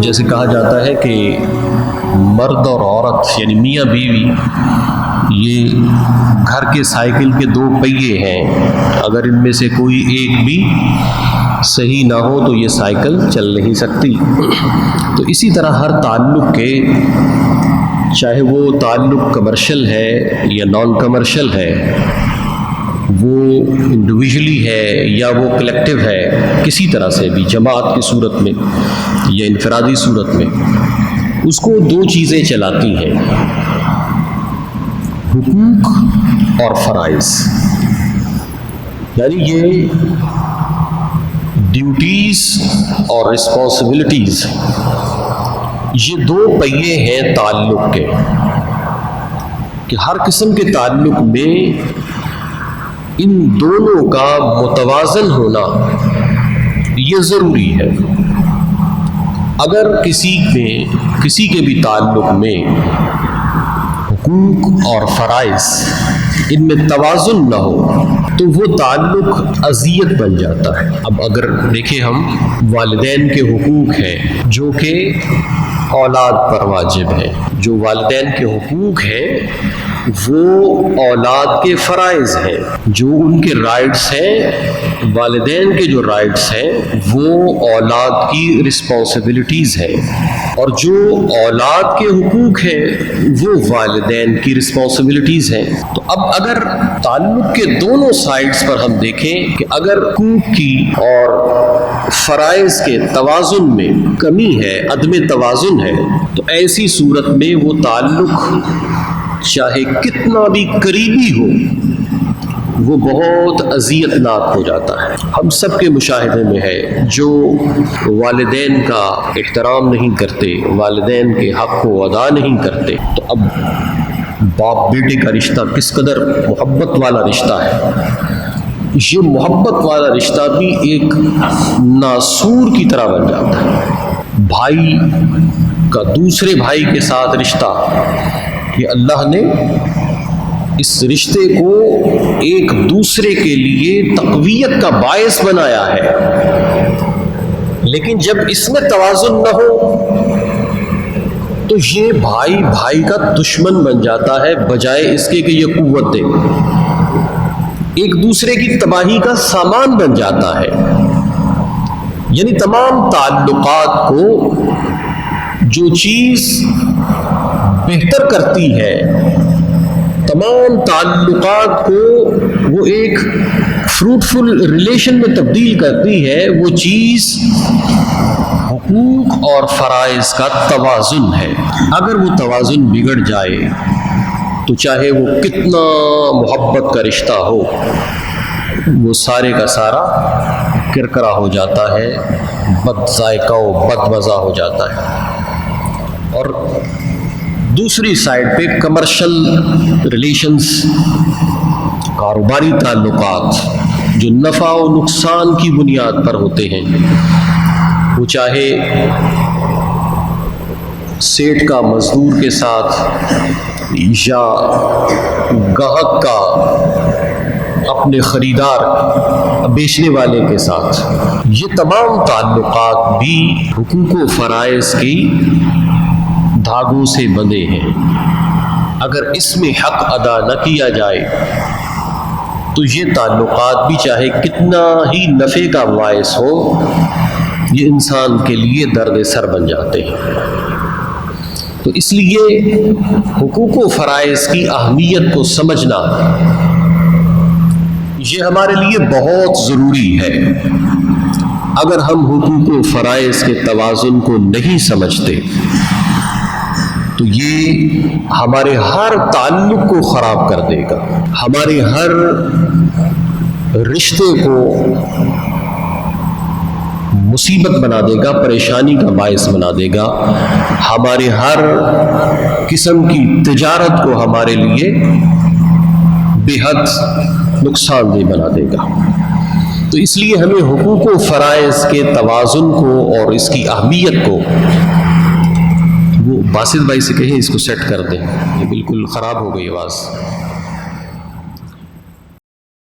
جیسے کہا جاتا ہے کہ مرد اور عورت یعنی میاں بیوی یہ گھر کے سائیکل کے دو پہیے ہیں، اگر ان میں سے کوئی ایک بھی صحیح نہ ہو تو یہ سائیکل چل نہیں سکتی۔ تو اسی طرح ہر تعلق کے، چاہے وہ تعلق کمرشل ہے یا نان کمرشل ہے، وہ انڈیویجولی ہے یا وہ کلیکٹیو ہے، کسی طرح سے بھی جماعت کی صورت میں یا انفرادی صورت میں، اس کو دو چیزیں چلاتی ہیں، حقوق اور فرائض۔ یعنی یہ ڈیوٹیز اور رسپانسبلٹیز، یہ دو پہیے ہیں تعلق کے، کہ ہر قسم کے تعلق میں ان دونوں کا متوازن ہونا یہ ضروری ہے۔ اگر کسی کے بھی تعلق میں حقوق اور فرائض ان میں توازن نہ ہو تو وہ تعلق اذیت بن جاتا ہے۔ اب اگر دیکھیں ہم، والدین کے حقوق ہیں جو کہ اولاد پر واجب ہے، جو والدین کے حقوق ہیں وہ اولاد کے فرائض ہیں، جو ان کے رائٹس ہیں، والدین کے جو رائٹس ہیں وہ اولاد کی رسپانسبلٹیز ہیں، اور جو اولاد کے حقوق ہیں وہ والدین کی رسپانسبلٹیز ہیں۔ تو اب اگر تعلق کے دونوں سائڈز پر ہم دیکھیں کہ اگر حقوق کی اور فرائض کے توازن میں کمی ہے، عدم توازن ہے، تو ایسی صورت میں وہ تعلق چاہے کتنا بھی قریبی ہو وہ بہت اذیت ناک ہو جاتا ہے۔ ہم سب کے مشاہدے میں ہے جو والدین کا احترام نہیں کرتے، والدین کے حق کو ادا نہیں کرتے، تو اب باپ بیٹے کا رشتہ کس قدر محبت والا رشتہ ہے، یہ محبت والا رشتہ بھی ایک ناسور کی طرح بن جاتا ہے۔ بھائی کا دوسرے بھائی کے ساتھ رشتہ، کہ اللہ نے اس رشتے کو ایک دوسرے کے لیے تقویت کا باعث بنایا ہے، لیکن جب اس میں توازن نہ ہو تو یہ بھائی بھائی کا دشمن بن جاتا ہے، بجائے اس کے کہ یہ قوت دے، ایک دوسرے کی تباہی کا سامان بن جاتا ہے۔ یعنی تمام تعلقات کو جو چیز بہتر کرتی ہے، تمام تعلقات کو وہ ایک فروٹفل ریلیشن میں تبدیل کرتی ہے، وہ چیز حقوق اور فرائض کا توازن ہے۔ اگر وہ توازن بگڑ جائے تو چاہے وہ کتنا محبت کا رشتہ ہو، وہ سارے کا سارا کرکرا ہو جاتا ہے، بد ذائقہ و بد مزہ ہو جاتا ہے۔ اور دوسری سائڈ پہ کمرشل ریلیشنز، کاروباری تعلقات جو نفع و نقصان کی بنیاد پر ہوتے ہیں، وہ چاہے سیٹ کا مزدور کے ساتھ یا گاہک کا اپنے خریدار بیچنے والے کے ساتھ، یہ تمام تعلقات بھی حقوق و فرائض کی دھاگوں سے بندھے ہیں۔ اگر اس میں حق ادا نہ کیا جائے تو یہ تعلقات بھی چاہے کتنا ہی نفع کا باعث ہو، یہ انسان کے لیے درد سر بن جاتے ہیں۔ تو اس لیے حقوق و فرائض کی اہمیت کو سمجھنا یہ ہمارے لیے بہت ضروری ہے۔ اگر ہم حقوق و فرائض کے توازن کو نہیں سمجھتے تو یہ ہمارے ہر تعلق کو خراب کر دے گا، ہمارے ہر رشتے کو مصیبت بنا دے گا، پریشانی کا باعث بنا دے گا، ہمارے ہر قسم کی تجارت کو ہمارے لیے بے حد نقصان دہ بنا دے گا۔ تو اس لیے ہمیں حقوق و فرائض کے توازن کو اور اس کی اہمیت کو، وہ باسط بھائی سے کہیں اس کو سیٹ کر دیں، یہ بالکل خراب ہو گئی آواز۔